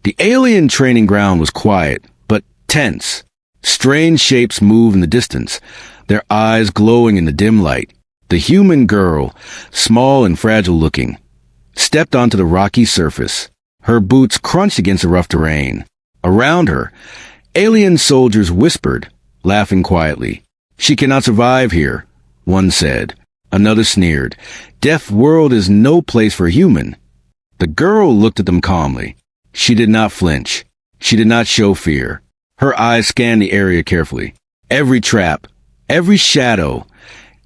The alien training ground was quiet, but tense. Strange shapes moved in the distance, their eyes glowing in the dim light. The human girl, small and fragile-looking, stepped onto the rocky surface. Her boots crunched against the rough terrain. Around her, alien soldiers whispered, laughing quietly. "She cannot survive here," one said. Another sneered. "Deathworld is no place for a human." The girl looked at them calmly. She did not flinch. She did not show fear. Her eyes scanned the area carefully. Every trap, every shadow,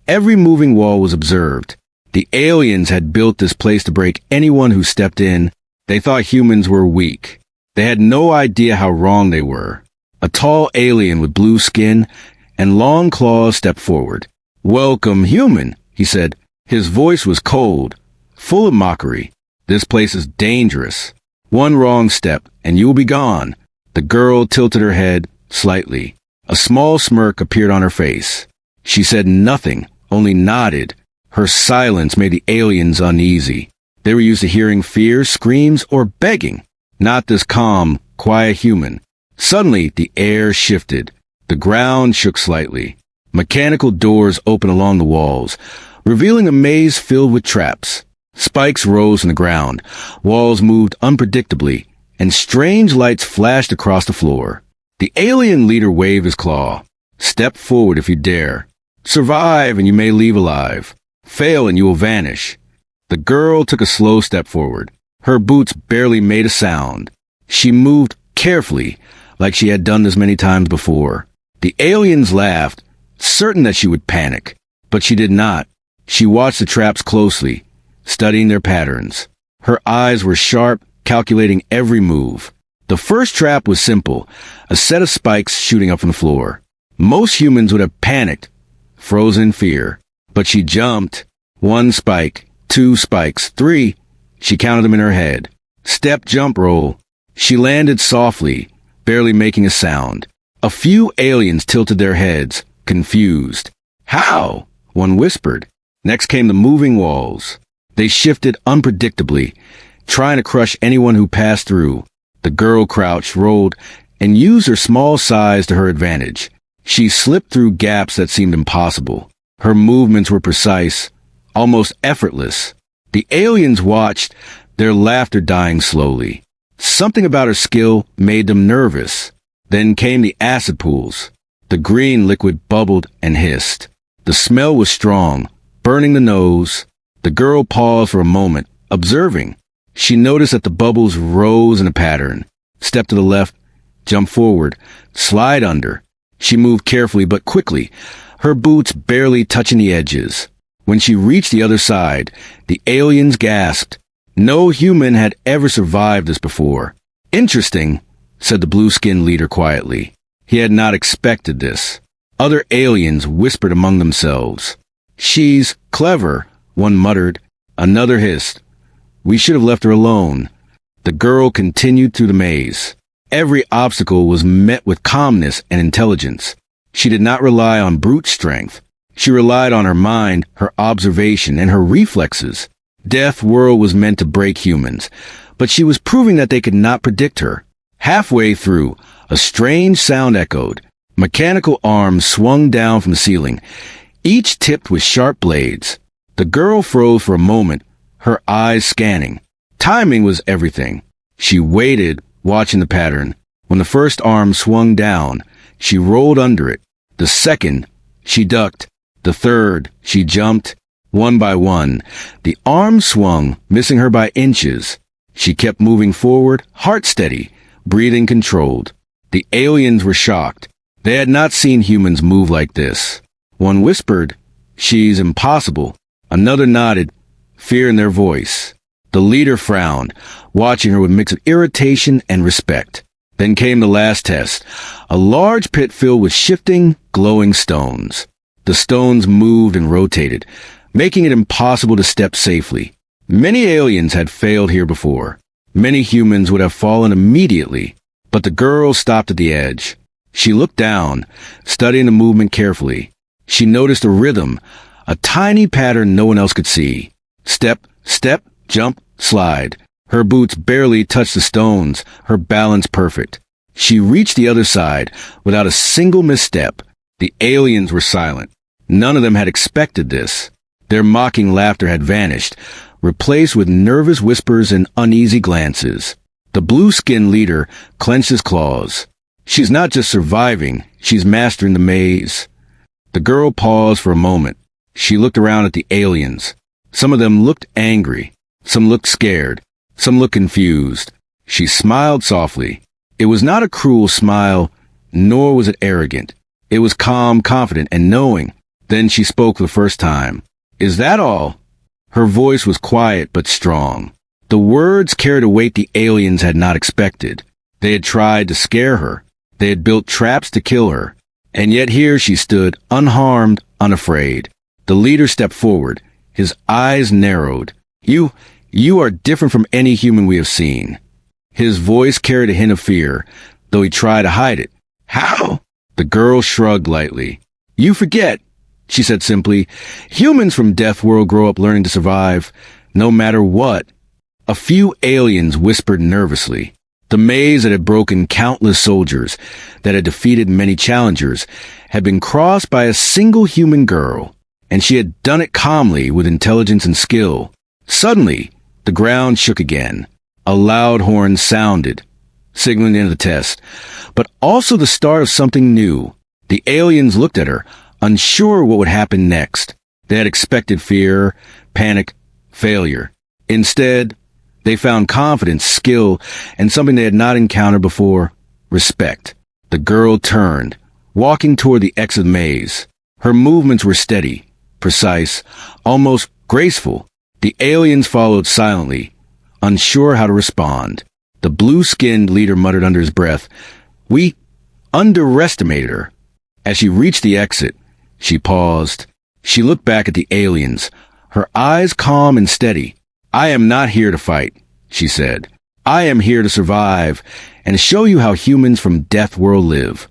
every moving wall was observed. The aliens had built this place to break anyone who stepped in. They thought humans were weak. They had no idea how wrong they were. A tall alien with blue skin and long claws stepped forward. "Welcome, human," he said. His voice was cold, full of mockery. "This place is dangerous. One wrong step, and you will be gone." The girl tilted her head slightly. A small smirk appeared on her face. She said nothing, only nodded. Her silence made the aliens uneasy. They were used to hearing fear, screams, or begging. Not this calm, quiet human. Suddenly, the air shifted. The ground shook slightly. Mechanical doors opened along the walls, revealing a maze filled with traps. Spikes rose from the ground. Walls moved unpredictably, and strange lights flashed across the floor. The alien leader waved his claw. "Step forward if you dare. Survive and you may leave alive. Fail and you will vanish." The girl took a slow step forward. Her boots barely made a sound. She moved carefully, like she had done this many times before. The aliens laughed, certain that she would panic. But she did not. She watched the traps closely, studying their patterns. Her eyes were sharp, calculating every move. The first trap was simple, a set of spikes shooting up from the floor. Most humans would have panicked, frozen in fear. But she jumped. 1 spike, 2 spikes, 3. She counted them in her head. Step, jump, roll. She landed softly, barely making a sound. A few aliens tilted their heads, confused. "How?" one whispered. Next came the moving walls. They shifted unpredictably, trying to crush anyone who passed through. The girl crouched, rolled, and used her small size to her advantage. She slipped through gaps that seemed impossible. Her movements were precise, almost effortless. The aliens watched, their laughter dying slowly. Something about her skill made them nervous. Then came the acid pools. The green liquid bubbled and hissed. The smell was strong, burning the nose. The girl paused for a moment, observing. She noticed that the bubbles rose in a pattern. Step to the left, jump forward, slide under. She moved carefully but quickly, her boots barely touching the edges. When she reached the other side, the aliens gasped. No human had ever survived this before. "Interesting," said the blue-skinned leader quietly. He had not expected this. Other aliens whispered among themselves. "She's clever," one muttered. Another hissed. "We should have left her alone." The girl continued through the maze. Every obstacle was met with calmness and intelligence. She did not rely on brute strength. She relied on her mind, her observation, and her reflexes. Deathworld was meant to break humans, but she was proving that they could not predict her. Halfway through, a strange sound echoed. Mechanical arms swung down from the ceiling, each tipped with sharp blades. The girl froze for a moment, her eyes scanning. Timing was everything. She waited, watching the pattern. When the first arm swung down, she rolled under it. The second, she ducked. The third, she jumped. One by one, the arm swung, missing her by inches. She kept moving forward, heart steady, breathing controlled. The aliens were shocked. They had not seen humans move like this. One whispered, "She's impossible." Another nodded, fear in their voice. The leader frowned, watching her with a mix of irritation and respect. Then came the last test, a large pit filled with shifting, glowing stones. The stones moved and rotated, making it impossible to step safely. Many aliens had failed here before. Many humans would have fallen immediately, but the girl stopped at the edge. She looked down, studying the movement carefully. She noticed a rhythm, a tiny pattern no one else could see. Step, step, jump, slide. Her boots barely touched the stones, her balance perfect. She reached the other side without a single misstep. The aliens were silent. None of them had expected this. Their mocking laughter had vanished, replaced with nervous whispers and uneasy glances. The blue-skinned leader clenched his claws. She's not just surviving, she's mastering the maze. The girl paused for a moment. She looked around at the aliens. Some of them looked angry. Some looked scared. Some looked confused. She smiled softly. It was not a cruel smile, nor was it arrogant. It was calm, confident, and knowing. Then she spoke for the first time. "Is that all?" Her voice was quiet but strong. The words carried a weight the aliens had not expected. They had tried to scare her. They had built traps to kill her. And yet here she stood, unharmed, unafraid. The leader stepped forward. His eyes narrowed. You are different from any human we have seen." His voice carried a hint of fear, though he tried to hide it. "How?" The girl shrugged lightly. "You forget," she said simply. "Humans from Deathworld grow up learning to survive, no matter what." A few aliens whispered nervously. The maze that had broken countless soldiers, that had defeated many challengers, had been crossed by a single human girl, and she had done it calmly with intelligence and skill. Suddenly, the ground shook again. A loud horn sounded, signaling the end of the test, but also the start of something new. The aliens looked at her, unsure what would happen next. They had expected fear, panic, failure. Instead, they found confidence, skill, and something they had not encountered before: respect. The girl turned, walking toward the exit of the maze. Her movements were steady, precise, almost graceful. The aliens followed silently, unsure how to respond. The blue-skinned leader muttered under his breath, "We underestimated her." As she reached the exit, she paused. She looked back at the aliens, her eyes calm and steady. "I am not here to fight," she said. "I am here to survive and show you how humans from Deathworld live."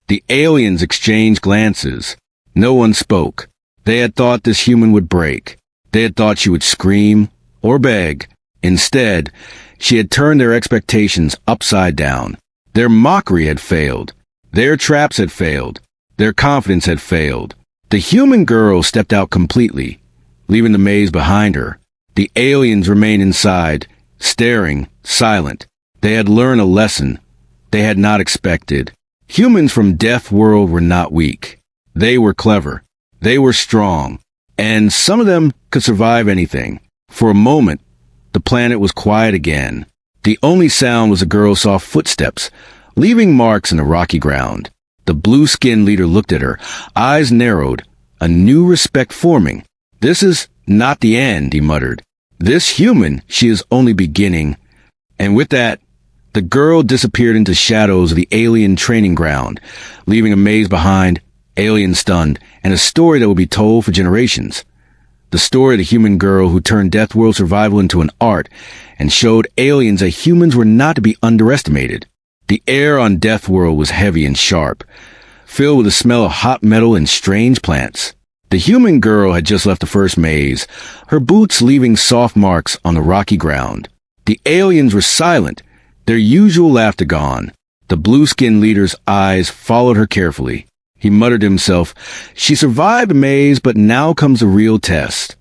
The aliens exchanged glances. No one spoke. They had thought this human would break. They had thought she would scream or beg. Instead, she had turned their expectations upside down. Their mockery had failed. Their traps had failed. Their confidence had failed. The human girl stepped out completely, leaving the maze behind her. The aliens remained inside, staring, silent. They had learned a lesson they had not expected. Humans from Deathworld were not weak. They were clever. They were strong. And some of them could survive anything. For a moment, the planet was quiet again. The only sound was a girl's soft footsteps, leaving marks in the rocky ground. The blue-skinned leader looked at her, eyes narrowed, a new respect forming. "This is not the end," he muttered. "This human, she is only beginning." And with that, the girl disappeared into shadows of the alien training ground, leaving a maze behind, alien stunned, and a story that would be told for generations. The story of the human girl who turned Deathworld survival into an art and showed aliens that humans were not to be underestimated. The air on Deathworld was heavy and sharp, filled with the smell of hot metal and strange plants. The human girl had just left the first maze, her boots leaving soft marks on the rocky ground. The aliens were silent, their usual laughter gone. The blue-skinned leader's eyes followed her carefully. He muttered to himself, "She survived the maze, but now comes the real test."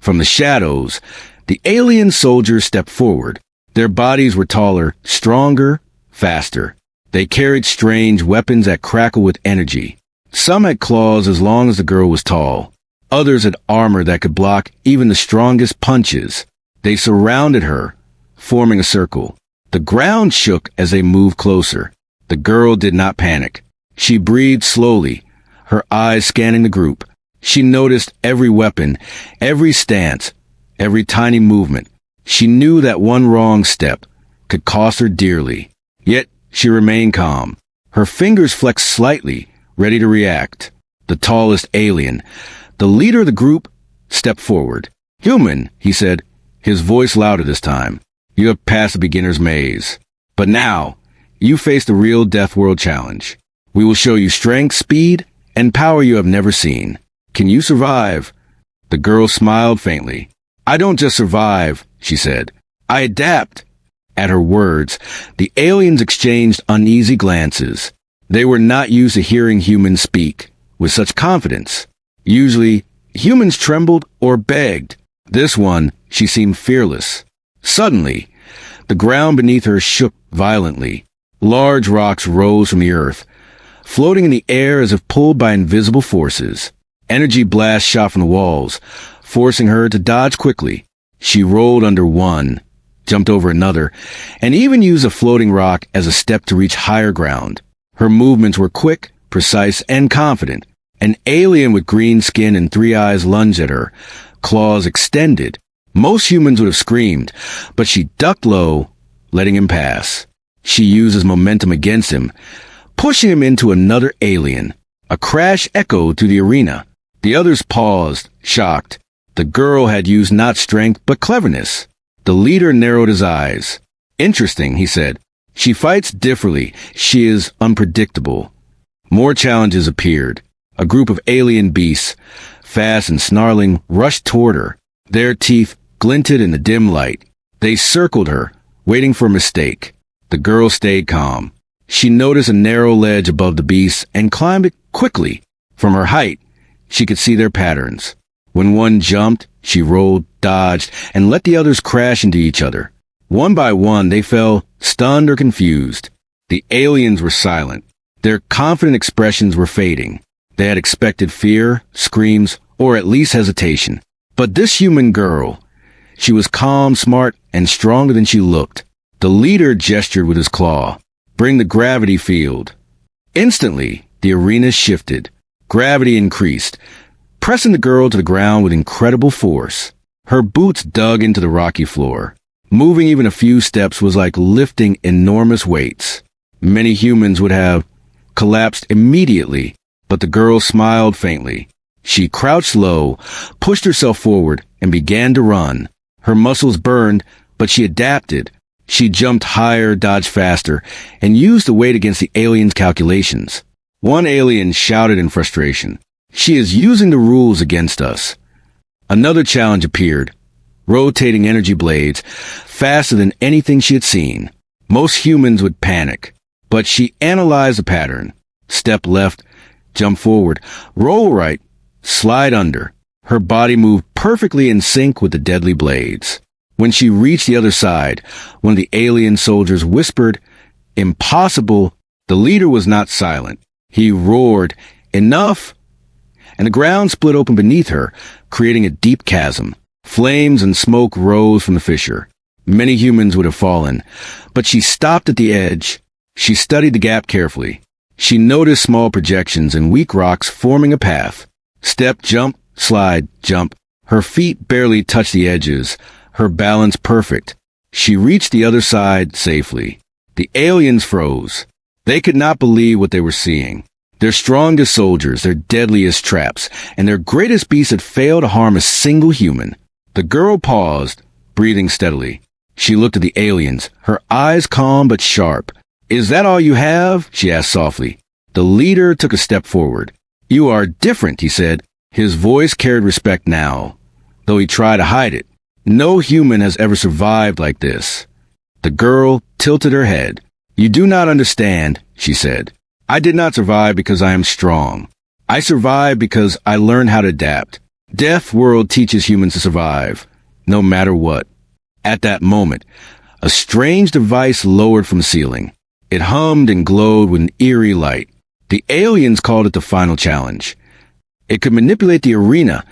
From the shadows, the alien soldiers stepped forward. Their bodies were taller, stronger, faster. They carried strange weapons that crackled with energy. Some had claws as long as the girl was tall. Others had armor that could block even the strongest punches. They surrounded her, forming a circle. The ground shook as they moved closer. The girl did not panic. She breathed slowly, her eyes scanning the group. She noticed every weapon, every stance, every tiny movement. She knew that one wrong step could cost her dearly. Yet she remained calm. Her fingers flexed slightly, ready to react. The tallest alien, the leader of the group, stepped forward. "Human," he said, his voice louder this time. "You have passed the beginner's maze. But now, you face the real Deathworld challenge. We will show you strength, speed, and power you have never seen. Can you survive?" The girl smiled faintly. "I don't just survive," she said. I adapt. At her words, the aliens exchanged uneasy glances. They were not used to hearing humans speak with such confidence. Usually, humans trembled or begged. This one, she seemed fearless. Suddenly, the ground beneath her shook violently. Large rocks rose from the earth, floating in the air as if pulled by invisible forces. Energy blasts shot from the walls, forcing her to dodge quickly. She rolled under one, jumped over another, and even used a floating rock as a step to reach higher ground. Her movements were quick, precise, and confident. An alien with green skin and three eyes lunged at her, claws extended. Most humans would have screamed, but she ducked low, letting him pass. She uses momentum against him, pushing him into another alien. A crash echoed through the arena. The others paused, shocked. The girl had used not strength, but cleverness. The leader narrowed his eyes. Interesting, he said. She fights differently. She is unpredictable. More challenges appeared. A group of alien beasts, fast and snarling, rushed toward her. Their teeth glinted in the dim light. They circled her, waiting for a mistake. The girl stayed calm. She noticed a narrow ledge above the beasts and climbed it quickly. From her height, she could see their patterns. When one jumped, she rolled, dodged, and let the others crash into each other. One by one, they fell, stunned or confused. The aliens were silent. Their confident expressions were fading. They had expected fear, screams, or at least hesitation. But this human girl, she was calm, smart, and stronger than she looked. The leader gestured with his claw. Bring the gravity field. Instantly, the arena shifted. Gravity increased, pressing the girl to the ground with incredible force. Her boots dug into the rocky floor. Moving even a few steps was like lifting enormous weights. Many humans would have collapsed immediately, but the girl smiled faintly. She crouched low, pushed herself forward, and began to run. Her muscles burned, but she adapted. She jumped higher, dodged faster, and used the weight against the aliens' calculations. One alien shouted in frustration, "She is using the rules against us." Another challenge appeared, rotating energy blades, faster than anything she had seen. Most humans would panic, but she analyzed the pattern. Step left, jump forward, roll right, slide under. Her body moved perfectly in sync with the deadly blades. When she reached the other side, one of the alien soldiers whispered, "Impossible." The leader was not silent. He roared, "Enough!" And the ground split open beneath her, creating a deep chasm. Flames and smoke rose from the fissure. Many humans would have fallen, but she stopped at the edge. She studied the gap carefully. She noticed small projections and weak rocks forming a path. Step, jump, slide, jump. Her feet barely touched the edges, her balance perfect. She reached the other side safely. The aliens froze. They could not believe what they were seeing. Their strongest soldiers, their deadliest traps, and their greatest beasts had failed to harm a single human. The girl paused, breathing steadily. She looked at the aliens, her eyes calm but sharp. "Is that all you have?" she asked softly. The leader took a step forward. "You are different," he said. His voice carried respect now, though he tried to hide it. "No human has ever survived like this." The girl tilted her head. "You do not understand," she said. "I did not survive because I am strong. I survived because I learned how to adapt. Deathworld teaches humans to survive, no matter what." At that moment, a strange device lowered from the ceiling. It hummed and glowed with an eerie light. The aliens called it the final challenge. It could manipulate the arena,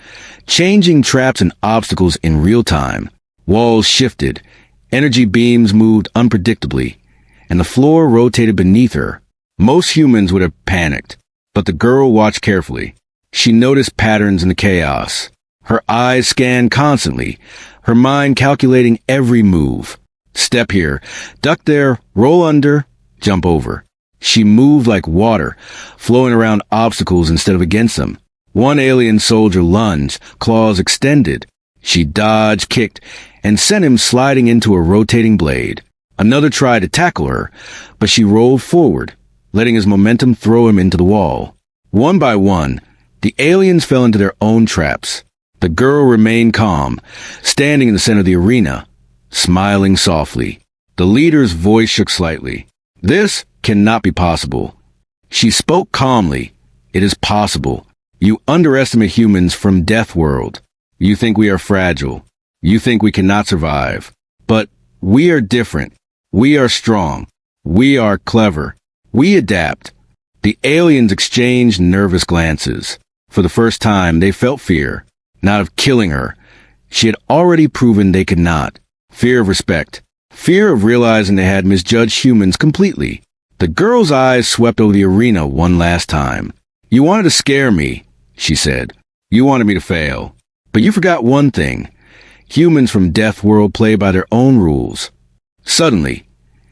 changing traps and obstacles in real time. Walls shifted, energy beams moved unpredictably, and the floor rotated beneath her. Most humans would have panicked, but the girl watched carefully. She noticed patterns in the chaos. Her eyes scanned constantly, her mind calculating every move. Step here, duck there, roll under, jump over. She moved like water, flowing around obstacles instead of against them. One alien soldier lunged, claws extended. She dodged, kicked, and sent him sliding into a rotating blade. Another tried to tackle her, but she rolled forward, letting his momentum throw him into the wall. One by one, the aliens fell into their own traps. The girl remained calm, standing in the center of the arena, smiling softly. The leader's voice shook slightly. This cannot be possible. She spoke calmly. It is possible. You underestimate humans from Deathworld. You think we are fragile. You think we cannot survive. But we are different. We are strong. We are clever. We adapt. The aliens exchanged nervous glances. For the first time, they felt fear. Not of killing her. She had already proven they could not. Fear of respect. Fear of realizing they had misjudged humans completely. The girl's eyes swept over the arena one last time. You wanted to scare me, she said. You wanted me to fail. But you forgot one thing. Humans from Deathworld play by their own rules. Suddenly,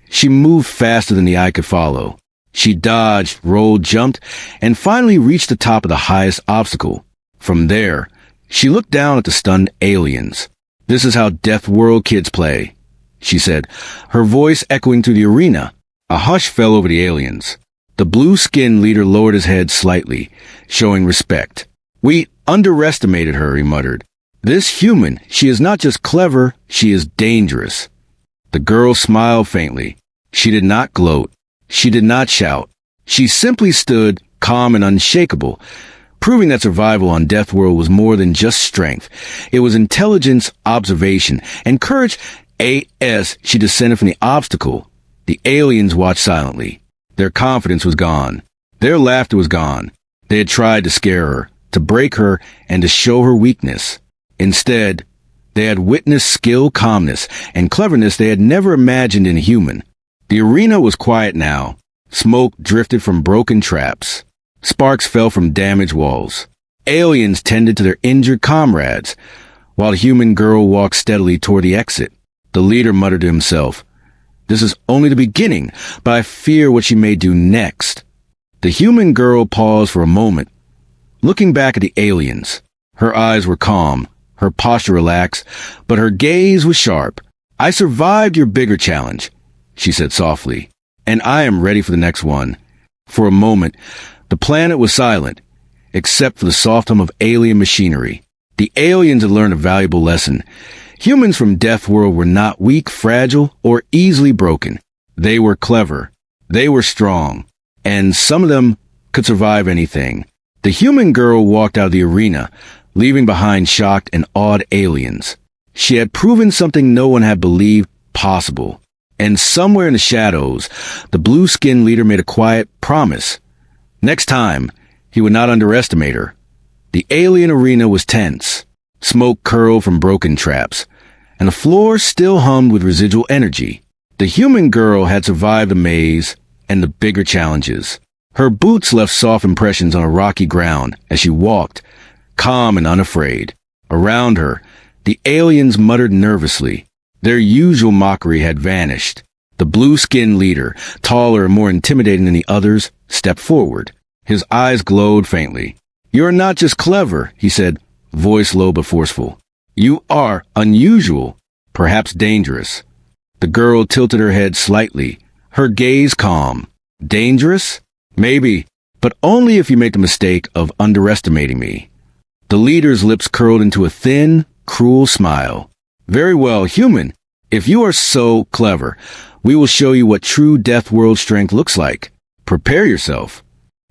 she moved faster than the eye could follow. She dodged, rolled, jumped, and finally reached the top of the highest obstacle. From there, she looked down at the stunned aliens. This is how Deathworld kids play, she said, her voice echoing through the arena. A hush fell over the aliens. The blue-skinned leader lowered his head slightly, showing respect. We underestimated her, he muttered. This human, she is not just clever, she is dangerous. The girl smiled faintly. She did not gloat. She did not shout. She simply stood, calm and unshakable, proving that survival on Deathworld was more than just strength. It was intelligence, observation, and courage. As she descended from the obstacle, the aliens watched silently. Their confidence was gone. Their laughter was gone. They had tried to scare her, to break her, and to show her weakness. Instead, they had witnessed skill, calmness, and cleverness they had never imagined in a human. The arena was quiet now. Smoke drifted from broken traps. Sparks fell from damaged walls. Aliens tended to their injured comrades, while the human girl walked steadily toward the exit. The leader muttered to himself, "This is only the beginning, but I fear what she may do next." The human girl paused for a moment, looking back at the aliens. Her eyes were calm, her posture relaxed, but her gaze was sharp. "I survived your bigger challenge," she said softly, "and I am ready for the next one." For a moment, the planet was silent, except for the soft hum of alien machinery. The aliens had learned a valuable lesson. Humans from Deathworld were not weak, fragile, or easily broken. They were clever. They were strong. And some of them could survive anything. The human girl walked out of the arena, leaving behind shocked and awed aliens. She had proven something no one had believed possible. And somewhere in the shadows, the blue-skinned leader made a quiet promise. Next time, he would not underestimate her. The alien arena was tense. Smoke curled from broken traps, and the floor still hummed with residual energy. The human girl had survived the maze and the bigger challenges. Her boots left soft impressions on a rocky ground as she walked, calm and unafraid. Around her, the aliens muttered nervously. Their usual mockery had vanished. The blue-skinned leader, taller and more intimidating than the others, stepped forward. His eyes glowed faintly. "You are not just clever," he said, voice low but forceful. "You are unusual, perhaps dangerous." The girl tilted her head slightly, her gaze calm. "Dangerous? Maybe, but only if you make the mistake of underestimating me." The leader's lips curled into a thin, cruel smile. "Very well, human. If you are so clever, we will show you what true Deathworld strength looks like. Prepare yourself."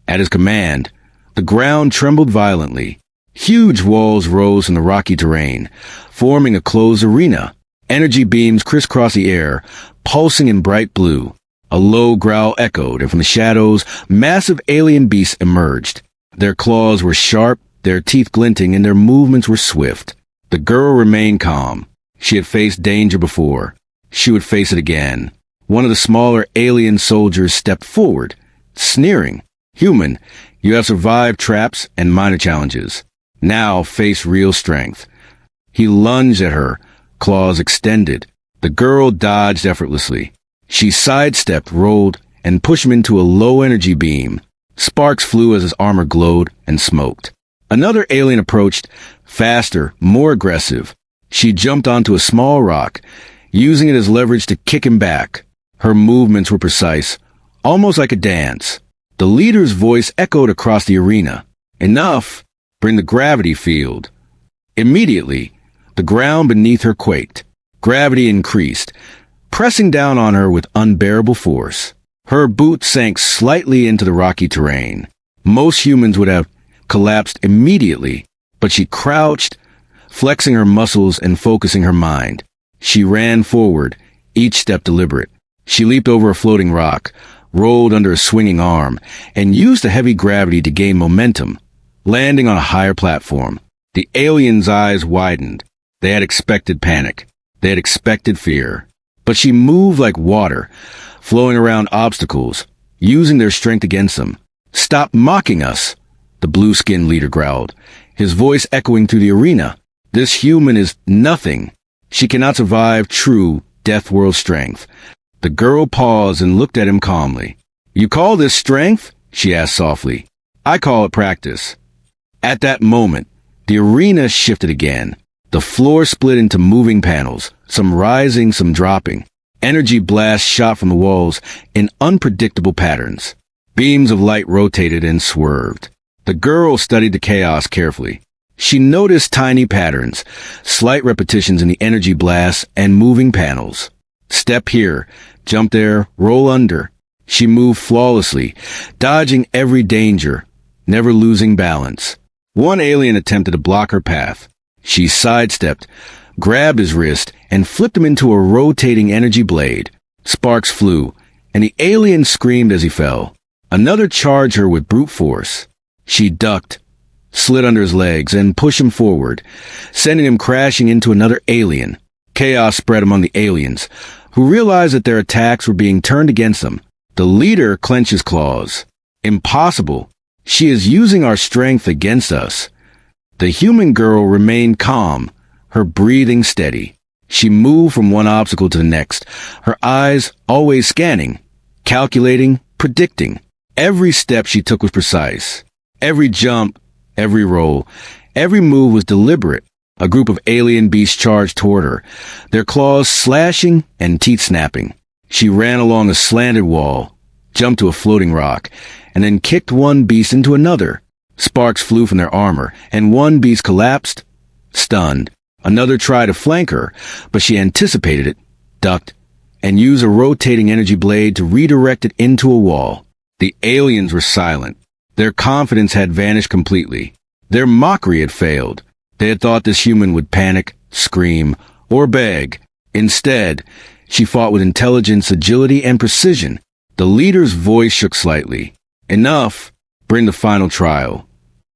At his command, the ground trembled violently. Huge walls rose from the rocky terrain, forming a closed arena. Energy beams crisscrossed the air, pulsing in bright blue. A low growl echoed, and from the shadows, massive alien beasts emerged. Their claws were sharp, their teeth glinting, and their movements were swift. The girl remained calm. She had faced danger before. She would face it again. One of the smaller alien soldiers stepped forward, sneering. "Human, you have survived traps and minor challenges. Now face real strength." He lunged at her, claws extended. The girl dodged effortlessly. She sidestepped, rolled, and pushed him into a low-energy beam. Sparks flew as his armor glowed and smoked. Another alien approached, faster, more aggressive. She jumped onto a small rock, using it as leverage to kick him back. Her movements were precise, almost like a dance. The leader's voice echoed across the arena. "Enough! Bring the gravity field." Immediately, the ground beneath her quaked. Gravity increased, pressing down on her with unbearable force. Her boots sank slightly into the rocky terrain. Most humans would have collapsed immediately, but she crouched, flexing her muscles and focusing her mind. She ran forward, each step deliberate. She leaped over a floating rock, rolled under a swinging arm, and used the heavy gravity to gain momentum, landing on a higher platform. The aliens' eyes widened. They had expected panic. They had expected fear. But she moved like water, flowing around obstacles, using their strength against them. "Stop mocking us," the blue-skinned leader growled, his voice echoing through the arena. "This human is nothing. She cannot survive true Deathworld strength." The girl paused and looked at him calmly. "You call this strength?" she asked softly. "I call it practice." At that moment, the arena shifted again. The floor split into moving panels, some rising, some dropping. Energy blasts shot from the walls in unpredictable patterns. Beams of light rotated and swerved. The girl studied the chaos carefully. She noticed tiny patterns, slight repetitions in the energy blasts and moving panels. Step here, jump there, roll under. She moved flawlessly, dodging every danger, never losing balance. One alien attempted to block her path. She sidestepped, grabbed his wrist, and flipped him into a rotating energy blade. Sparks flew, and the alien screamed as he fell. Another charged her with brute force. She ducked, slid under his legs, and pushed him forward, sending him crashing into another alien. Chaos spread among the aliens, who realized that their attacks were being turned against them. The leader clenched his claws. "Impossible. She is using our strength against us." The human girl remained calm, her breathing steady. She moved from one obstacle to the next, her eyes always scanning, calculating, predicting. Every step she took was precise. Every jump, every roll, every move was deliberate. A group of alien beasts charged toward her, their claws slashing and teeth snapping. She ran along a slanted wall, jumped to a floating rock, and then kicked one beast into another. Sparks flew from their armor, and one beast collapsed, stunned. Another tried to flank her, but she anticipated it, ducked, and used a rotating energy blade to redirect it into a wall. The aliens were silent. Their confidence had vanished completely. Their mockery had failed. They had thought this human would panic, scream, or beg. Instead, she fought with intelligence, agility, and precision. The leader's voice shook slightly. "Enough. Bring the final trial."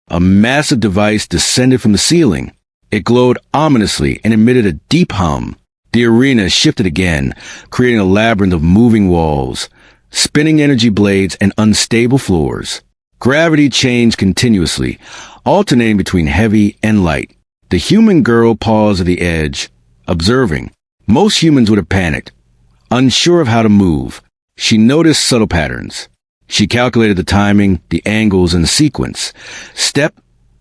A massive device descended from the ceiling. It glowed ominously and emitted a deep hum. The arena shifted again, creating a labyrinth of moving walls, spinning energy blades, and unstable floors. Gravity changed continuously, alternating between heavy and light. The human girl paused at the edge, observing. Most humans would have panicked, unsure of how to move. She noticed subtle patterns. She calculated the timing, the angles, and the sequence. Step,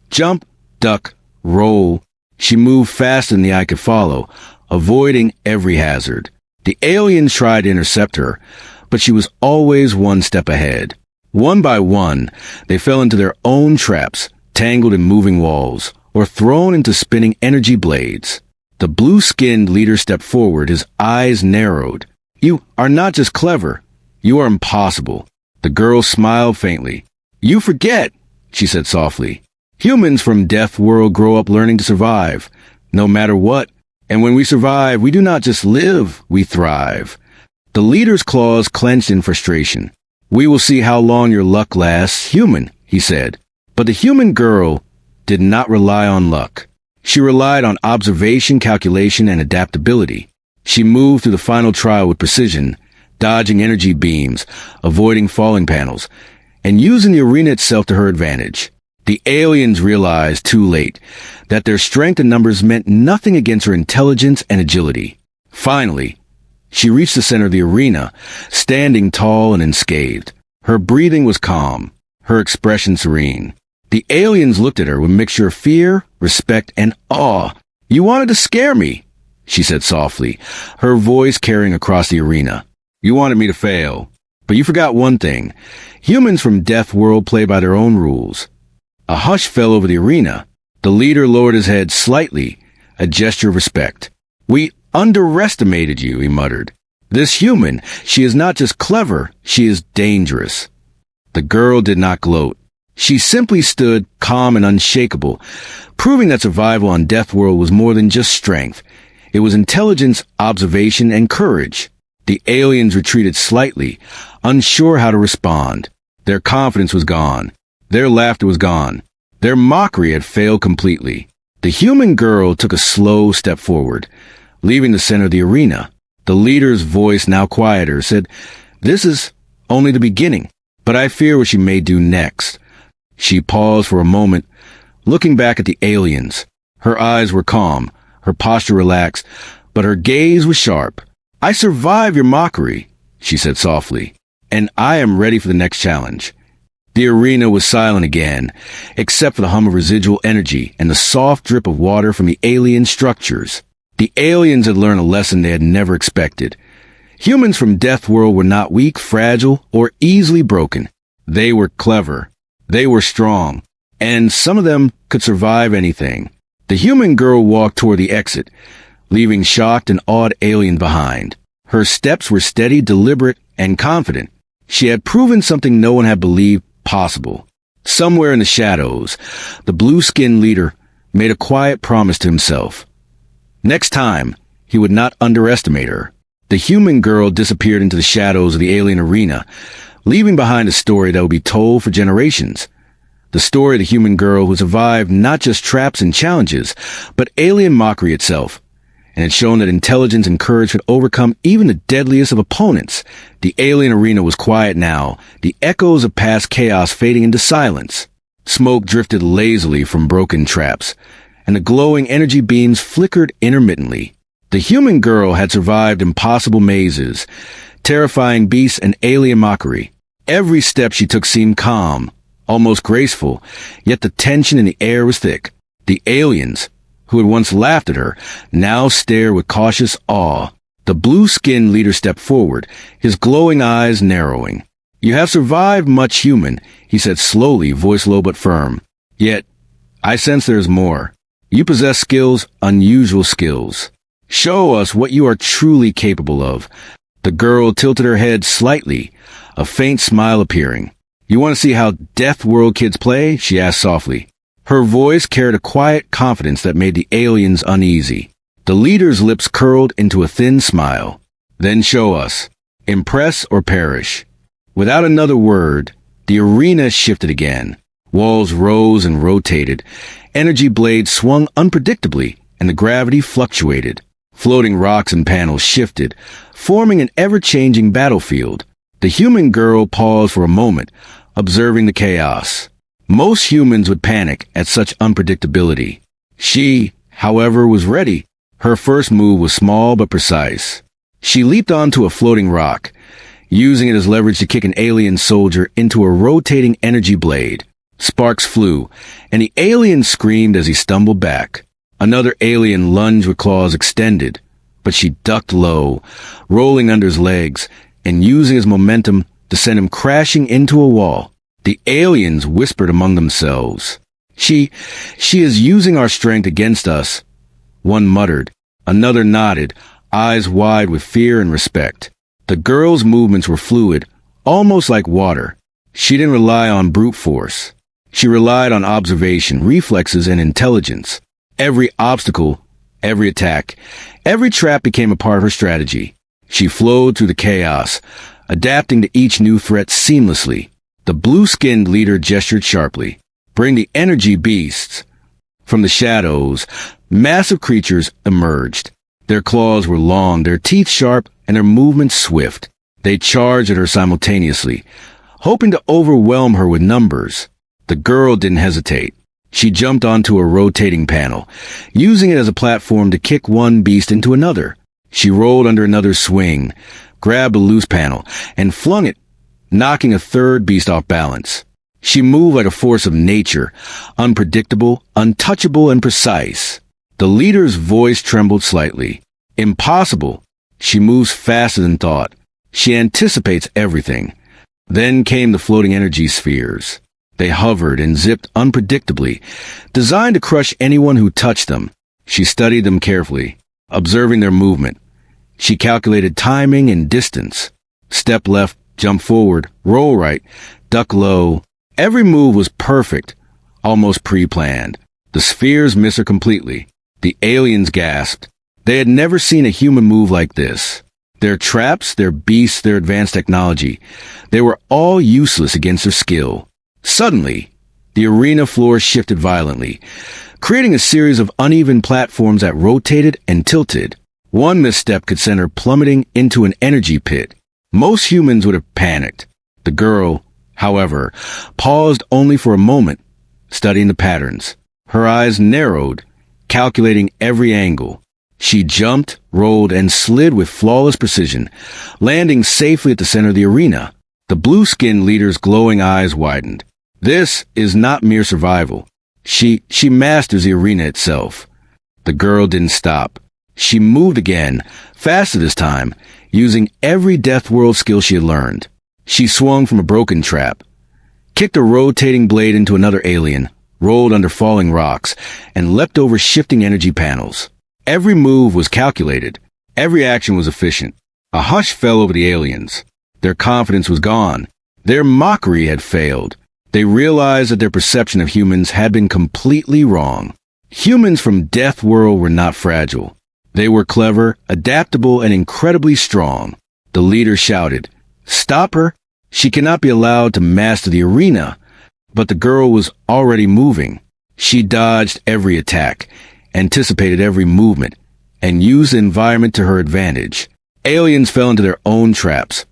jump, duck, roll. She moved faster than the eye could follow, avoiding every hazard. The aliens tried to intercept her, but she was always one step ahead. One by one, they fell into their own traps, tangled in moving walls, or thrown into spinning energy blades. The blue-skinned leader stepped forward, his eyes narrowed. "You are not just clever, you are impossible." The girl smiled faintly. "You forget," she said softly. "Humans from Deathworld grow up learning to survive, no matter what. And when we survive, we do not just live, we thrive." The leader's claws clenched in frustration. "We will see how long your luck lasts, human," he said. But the human girl did not rely on luck. She relied on observation, calculation, and adaptability. She moved through the final trial with precision, dodging energy beams, avoiding falling panels, and using the arena itself to her advantage. The aliens realized too late that their strength and numbers meant nothing against her intelligence and agility. Finally, she reached the center of the arena, standing tall and unscathed. Her breathing was calm, her expression serene. The aliens looked at her with a mixture of fear, respect, and awe. "You wanted to scare me," she said softly, her voice carrying across the arena. "You wanted me to fail. But you forgot one thing. Humans from Deathworld play by their own rules." A hush fell over the arena. The leader lowered his head slightly, a gesture of respect. "We Underestimated you, he muttered. This human, she is not just clever, she is dangerous. The girl did not gloat. She simply stood calm and unshakable, proving that survival on Deathworld was more than just strength. It was intelligence, observation, and courage. The aliens retreated slightly, unsure how to respond. Their confidence was gone. Their laughter was gone. Their mockery had failed completely. The human girl took a slow step forward, leaving the center of the arena. The leader's voice, now quieter, said, "This is only the beginning, but I fear what she may do next." She paused for a moment, looking back at the aliens. Her eyes were calm, her posture relaxed, but her gaze was sharp. "I survived your mockery," she said softly, "and I am ready for the next challenge." The arena was silent again, except for the hum of residual energy and the soft drip of water from the alien structures. The aliens had learned a lesson they had never expected. Humans from Deathworld were not weak, fragile, or easily broken. They were clever. They were strong. And some of them could survive anything. The human girl walked toward the exit, leaving shocked and awed aliens behind. Her steps were steady, deliberate, and confident. She had proven something no one had believed possible. Somewhere in the shadows, the blue-skinned leader made a quiet promise to himself. Next time, he would not underestimate her. The human girl disappeared into the shadows of the alien arena, leaving behind a story that would be told for generations. The story of the human girl who survived not just traps and challenges, but alien mockery itself, and had shown that intelligence and courage could overcome even the deadliest of opponents. The alien arena was quiet now, the echoes of past chaos fading into silence. Smoke drifted lazily from broken traps, and the glowing energy beams flickered intermittently. The human girl had survived impossible mazes, terrifying beasts, and alien mockery. Every step she took seemed calm, almost graceful, yet the tension in the air was thick. The aliens, who had once laughed at her, now stared with cautious awe. The blue-skinned leader stepped forward, his glowing eyes narrowing. "You have survived much, human," he said slowly, voice low but firm. "Yet, I sense there is more. You possess skills, unusual skills. Show us what you are truly capable of." The girl tilted her head slightly, a faint smile appearing. "You want to see how Deathworld kids play?" she asked softly. Her voice carried a quiet confidence that made the aliens uneasy. The leader's lips curled into a thin smile. "Then show us. Impress or perish." Without another word, the arena shifted again. Walls rose and rotated. Energy blades swung unpredictably, and the gravity fluctuated. Floating rocks and panels shifted, forming an ever-changing battlefield. The human girl paused for a moment, observing the chaos. Most humans would panic at such unpredictability. She, however, was ready. Her first move was small but precise. She leaped onto a floating rock, using it as leverage to kick an alien soldier into a rotating energy blade. Sparks flew, and the alien screamed as he stumbled back. Another alien lunged with claws extended, but she ducked low, rolling under his legs and using his momentum to send him crashing into a wall. The aliens whispered among themselves. She is using our strength against us," one muttered. Another nodded, eyes wide with fear and respect. The girl's movements were fluid, almost like water. She didn't rely on brute force. She relied on observation, reflexes, and intelligence. Every obstacle, every attack, every trap became a part of her strategy. She flowed through the chaos, adapting to each new threat seamlessly. The blue-skinned leader gestured sharply. "Bring the energy beasts." From the shadows, massive creatures emerged. Their claws were long, their teeth sharp, and their movements swift. They charged at her simultaneously, hoping to overwhelm her with numbers. The girl didn't hesitate. She jumped onto a rotating panel, using it as a platform to kick one beast into another. She rolled under another's swing, grabbed a loose panel, and flung it, knocking a third beast off balance. She moved like a force of nature, unpredictable, untouchable, and precise. The leader's voice trembled slightly. "Impossible. She moves faster than thought. She anticipates everything." Then came the floating energy spheres. They hovered and zipped unpredictably, designed to crush anyone who touched them. She studied them carefully. observing their movement. She calculated timing and distance. Step left, jump forward, roll right, duck low. Every move was perfect, almost pre-planned. The spheres missed her completely. The aliens gasped. They had never seen a human move like this. Their traps, their beasts, their advanced technology, they were all useless against her skill. Suddenly, the arena floor shifted violently, creating a series of uneven platforms that rotated and tilted. One misstep could send her plummeting into an energy pit. Most humans would have panicked. The girl, however, paused only for a moment, studying the patterns. Her eyes narrowed, calculating every angle. She jumped, rolled, and slid with flawless precision, landing safely at the center of the arena. The blue-skinned leader's glowing eyes widened. This is not mere survival. She masters the arena itself. The girl didn't stop. She moved again, faster this time, using every Deathworld skill she had learned. She swung from a broken trap, kicked a rotating blade into another alien, rolled under falling rocks, and leapt over shifting energy panels. Every move was calculated. Every action was efficient. A hush fell over the aliens. Their confidence was gone. Their mockery had failed. They realized that their perception of humans had been completely wrong. Humans from Deathworld were not fragile. They were clever, adaptable, and incredibly strong. The leader shouted, "Stop her! She cannot be allowed to master the arena." But the girl was already moving. She dodged every attack, anticipated every movement, and used the environment to her advantage. Aliens fell into their own traps,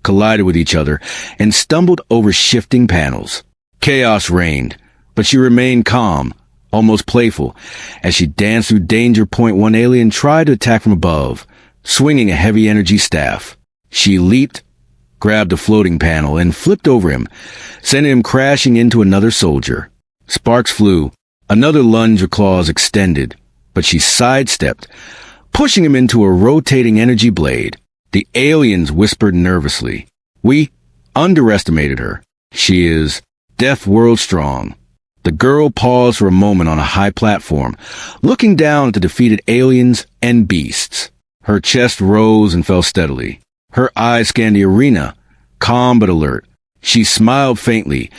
collided with each other, and stumbled over shifting panels. Chaos reigned, but she remained calm, almost playful, as she danced through danger point. One alien tried to attack from above, swinging a heavy energy staff. She leaped, grabbed a floating panel, and flipped over him, sending him crashing into another soldier. Sparks flew. Another lunge of claws extended, but she sidestepped, pushing him into a rotating energy blade. The aliens whispered nervously, "We underestimated her. She is Deathworld strong." The girl paused for a moment on a high platform, looking down at the defeated aliens and beasts. Her chest rose and fell steadily. Her eyes scanned the arena, calm but alert. She smiled faintly,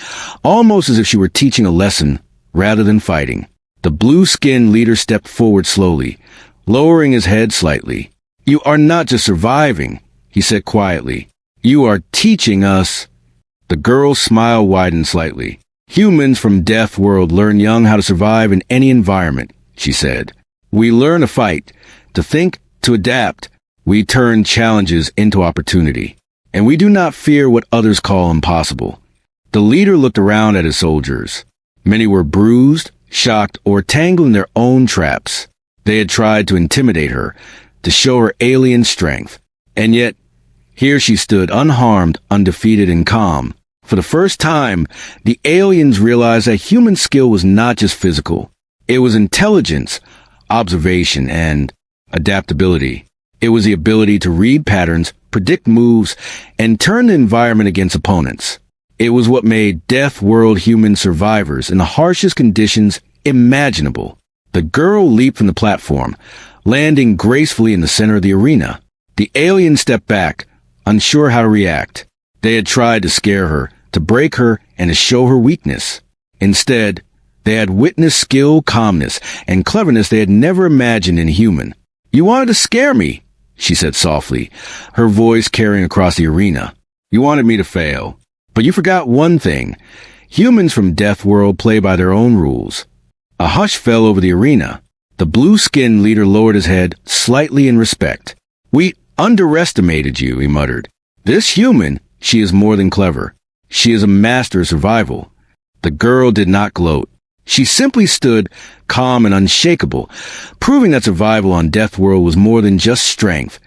almost as if she were teaching a lesson rather than fighting. The blue-skinned leader stepped forward slowly, lowering his head slightly. "You are not just surviving," he said quietly. "You are teaching us." The girl's smile widened slightly. "Humans from Deathworld learn young how to survive in any environment," she said. "We learn to fight, to think, to adapt. We turn challenges into opportunity. And we do not fear what others call impossible." The leader looked around at his soldiers. Many were bruised, shocked, or tangled in their own traps. They had tried to intimidate her, to show her alien strength. And yet, here she stood unharmed, undefeated, and calm. For the first time, the aliens realized that human skill was not just physical. It was intelligence, observation, and adaptability. It was the ability to read patterns, predict moves, and turn the environment against opponents. It was what made Deathworld human survivors in the harshest conditions imaginable. The girl leaped from the platform, landing gracefully in the center of the arena. The aliens stepped back, unsure how to react. They had tried to scare her, to break her, and to show her weakness. Instead, they had witnessed skill, calmness, and cleverness they had never imagined in a human. "You wanted to scare me," she said softly, her voice carrying across the arena. "You wanted me to fail. But you forgot one thing. Humans from Deathworld play by their own rules." A hush fell over the arena. The blue-skinned leader lowered his head slightly in respect. "We underestimated you," he muttered. "This human, she is more than clever. She is a master of survival." The girl did not gloat. She simply stood, calm and unshakable, proving that survival on Deathworld was more than just strength.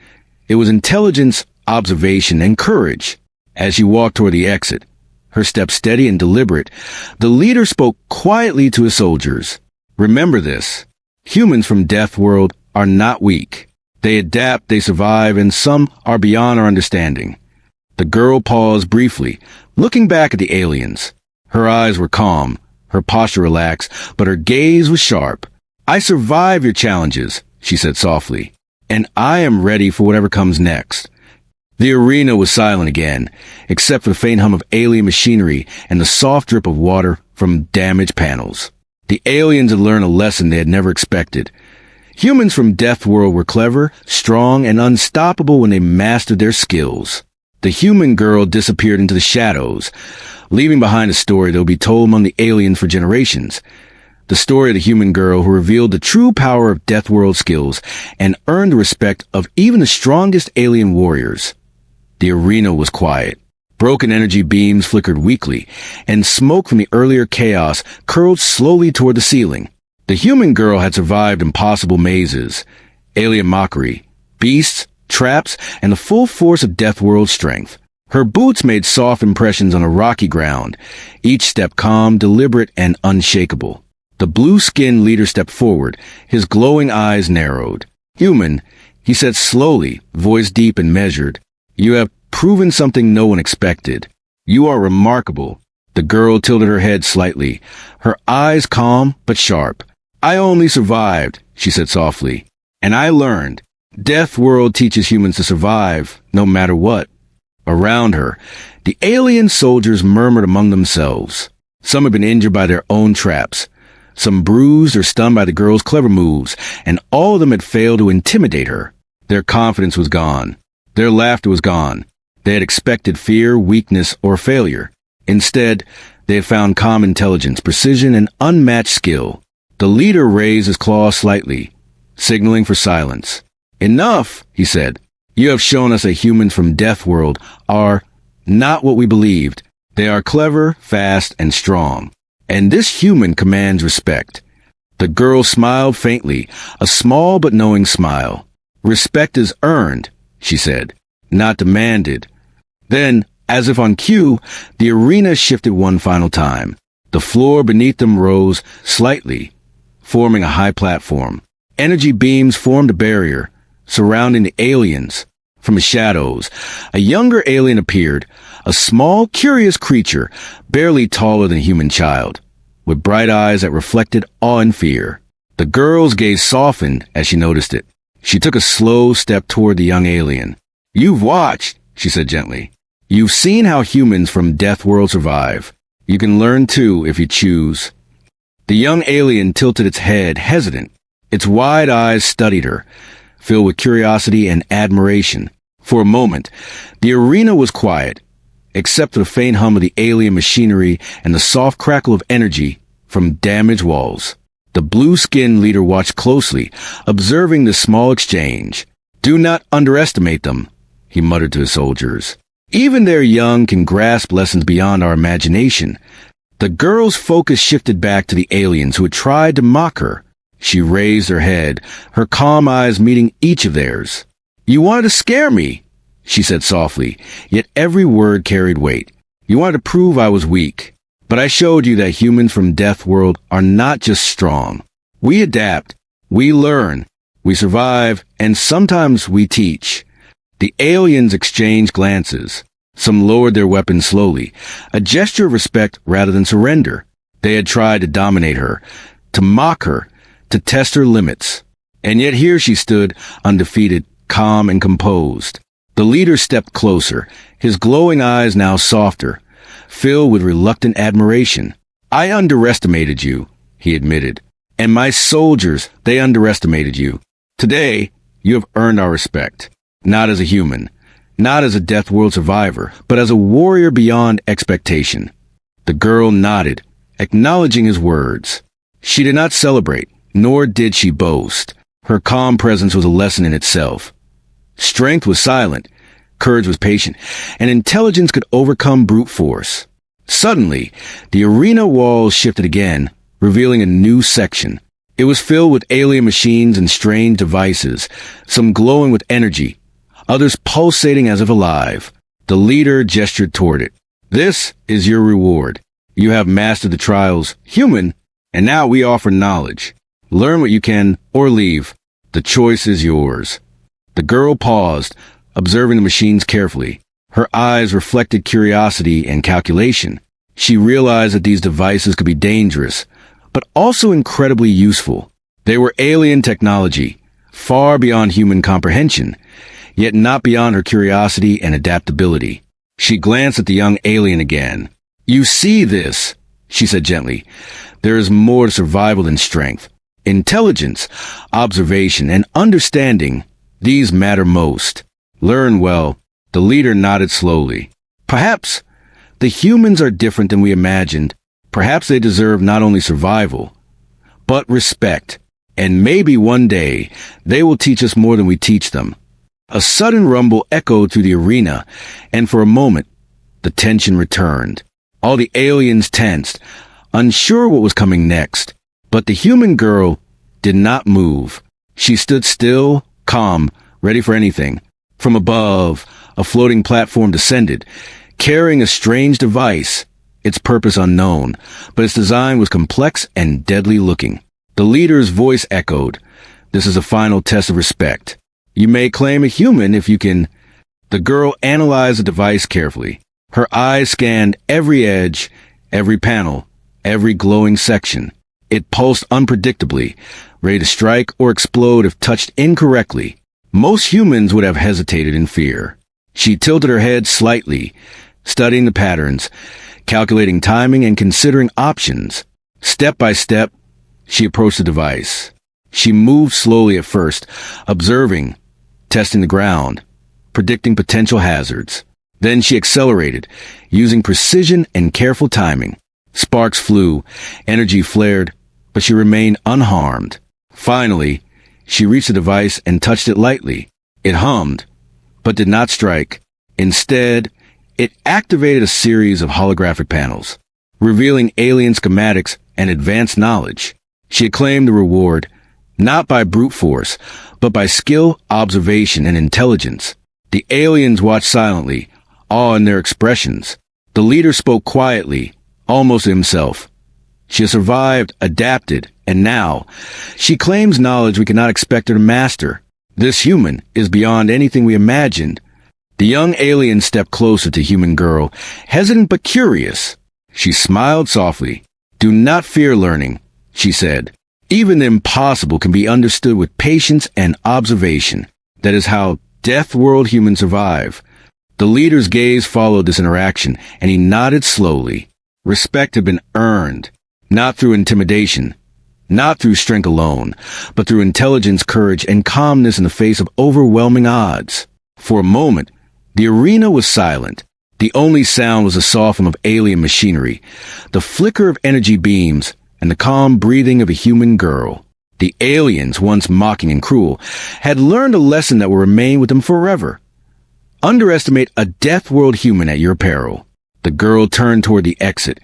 It was intelligence, observation, and courage. As she walked toward the exit, her step steady and deliberate, the leader spoke quietly to his soldiers. "Remember this. Humans from Deathworld are not weak. They adapt, they survive, and some are beyond our understanding." The girl paused briefly, looking back at the aliens. Her eyes were calm, her posture relaxed, but her gaze was sharp. "I survive your challenges," she said softly. and I am ready for whatever comes next." The arena was silent again, except for the faint hum of alien machinery and the soft drip of water from damaged panels. The aliens had learned a lesson they had never expected. Humans from Deathworld were clever, strong, and unstoppable when they mastered their skills. The human girl disappeared into the shadows, leaving behind a story that would be told among the aliens for generations. The story of the human girl who revealed the true power of Deathworld skills and earned the respect of even the strongest alien warriors. The arena was quiet. Broken energy beams flickered weakly, and smoke from the earlier chaos curled slowly toward the ceiling. The human girl had survived impossible mazes, alien mockery, beasts, traps, and the full force of Deathworld strength. Her boots made soft impressions on a rocky ground, each step calm, deliberate, and unshakable. The blue-skinned leader stepped forward, his glowing eyes narrowed. "Human," he said slowly, voice deep and measured, "you have proven something no one expected. You are remarkable." The girl tilted her head slightly, her eyes calm but sharp. "I only survived," she said softly, "and I learned. Deathworld teaches humans to survive, no matter what." Around her, the alien soldiers murmured among themselves. Some had been injured by their own traps, some bruised or stunned by the girl's clever moves, and all of them had failed to intimidate her. Their confidence was gone. Their laughter was gone. They had expected fear, weakness, or failure. Instead, they had found calm intelligence, precision, and unmatched skill. The leader raised his claw slightly, signaling for silence. "Enough," he said. "You have shown us that humans from Deathworld are not what we believed. They are clever, fast, and strong. And this human commands respect." The girl smiled faintly, a small but knowing smile. "Respect is earned," she said, "not demanded." Then, as if on cue, the arena shifted one final time. The floor beneath them rose slightly, forming a high platform. Energy beams formed a barrier, surrounding the aliens. From the shadows, a younger alien appeared, a small, curious creature, barely taller than a human child, with bright eyes that reflected awe and fear. The girl's gaze softened as she noticed it. She took a slow step toward the young alien. "You've watched," she said gently. "You've seen how humans from Deathworld survive. You can learn too if you choose." The young alien tilted its head, hesitant. Its wide eyes studied her, filled with curiosity and admiration. For a moment, the arena was quiet, except for the faint hum of the alien machinery and the soft crackle of energy from damaged walls. The blue-skinned leader watched closely, observing the small exchange. "Do not underestimate them," he muttered to his soldiers. "Even their young can grasp lessons beyond our imagination." The girl's focus shifted back to the aliens who had tried to mock her. She raised her head, her calm eyes meeting each of theirs. "You wanted to scare me," she said softly, yet every word carried weight. "You wanted to prove I was weak. But I showed you that humans from Deathworld are not just strong. We adapt, we learn, we survive, and sometimes we teach." The aliens exchanged glances. Some lowered their weapons slowly, a gesture of respect rather than surrender. They had tried to dominate her, to mock her, to test her limits. And yet here she stood, undefeated, calm and composed. The leader stepped closer, his glowing eyes now softer, filled with reluctant admiration. "I underestimated you," he admitted. "And my soldiers, they underestimated you. Today, you have earned our respect. Not as a human, not as a Deathworld survivor, but as a warrior beyond expectation." The girl nodded, acknowledging his words. She did not celebrate, nor did she boast. Her calm presence was a lesson in itself. Strength was silent, courage was patient, and intelligence could overcome brute force. Suddenly, the arena walls shifted again, revealing a new section. It was filled with alien machines and strange devices, some glowing with energy, others pulsating as if alive. The leader gestured toward it. "This is your reward. You have mastered the trials, human, and now we offer knowledge. Learn what you can, or leave. The choice is yours." The girl paused, observing the machines carefully. Her eyes reflected curiosity and calculation. She realized that these devices could be dangerous, but also incredibly useful. They were alien technology, far beyond human comprehension, yet not beyond her curiosity and adaptability. She glanced at the young alien again. "You see this," she said gently. "There is more to survival than strength. Intelligence, observation, and understanding, these matter most. Learn well." The leader nodded slowly. "Perhaps the humans are different than we imagined. Perhaps they deserve not only survival, but respect. And maybe one day they will teach us more than we teach them." A sudden rumble echoed through the arena, and for a moment, the tension returned. All the aliens tensed, unsure what was coming next. But the human girl did not move. She stood still, calm, ready for anything. From above, a floating platform descended, carrying a strange device, its purpose unknown, but its design was complex and deadly looking. The leader's voice echoed, "This is a final test of respect. You may claim a human if you can." The girl analyzed the device carefully. Her eyes scanned every edge, every panel, every glowing section. It pulsed unpredictably, ready to strike or explode if touched incorrectly. Most humans would have hesitated in fear. She tilted her head slightly, studying the patterns, calculating timing and considering options. Step by step, she approached the device. She moved slowly at first, observing, testing the ground, predicting potential hazards. Then she accelerated, using precision and careful timing. Sparks flew, energy flared, but she remained unharmed. Finally, she reached the device and touched it lightly. It hummed, but did not strike. Instead, it activated a series of holographic panels, revealing alien schematics and advanced knowledge. She acclaimed the reward, not by brute force, but by skill, observation, and intelligence. The aliens watched silently, awe in their expressions. The leader spoke quietly, almost to himself. She has survived, adapted, and now she claims knowledge we cannot expect her to master. This human is beyond anything we imagined. The young alien stepped closer to human girl, hesitant but curious. She smiled softly. "Do not fear learning," she said. "Even the impossible can be understood with patience and observation. That is how Deathworld humans survive." The leader's gaze followed this interaction, and he nodded slowly. Respect had been earned, not through intimidation, not through strength alone, but through intelligence, courage, and calmness in the face of overwhelming odds. For a moment, the arena was silent. The only sound was the soft hum of alien machinery, the flicker of energy beams, and the calm breathing of a human girl. The aliens, once mocking and cruel, had learned a lesson that will remain with them forever. Underestimate a Deathworld human at your peril. The girl turned toward the exit,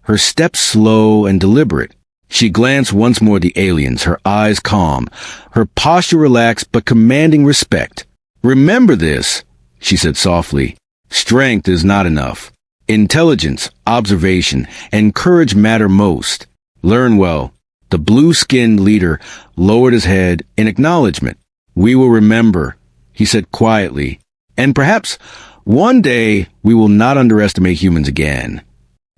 her steps slow and deliberate. She glanced once more at the aliens, her eyes calm, her posture relaxed but commanding respect. "Remember this," she said softly. "Strength is not enough. Intelligence, observation, and courage matter most. Learn well." The blue-skinned leader lowered his head in acknowledgement. "We will remember," he said quietly. "And perhaps one day we will not underestimate humans again."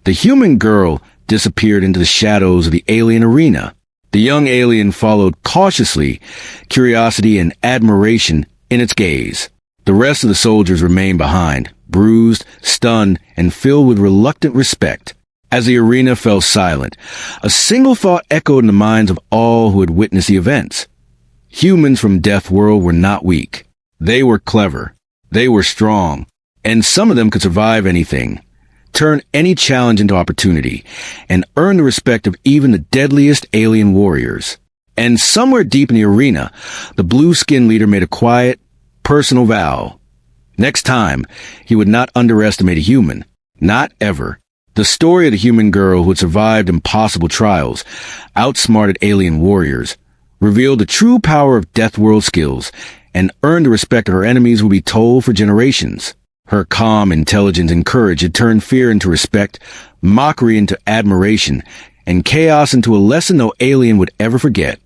The human girl disappeared into the shadows of the alien arena. The young alien followed cautiously, curiosity and admiration in its gaze. The rest of the soldiers remained behind, bruised, stunned, and filled with reluctant respect. As the arena fell silent, a single thought echoed in the minds of all who had witnessed the events. Humans from Deathworld were not weak. They were clever. They were strong. And some of them could survive anything, turn any challenge into opportunity, and earn the respect of even the deadliest alien warriors. And somewhere deep in the arena, the blue-skinned leader made a quiet, personal vow. Next time, he would not underestimate a human. Not ever. The story of the human girl who had survived impossible trials, outsmarted alien warriors, revealed the true power of Deathworld skills, and earned the respect of her enemies will be told for generations. Her calm intelligence and courage had turned fear into respect, mockery into admiration, and chaos into a lesson no alien would ever forget.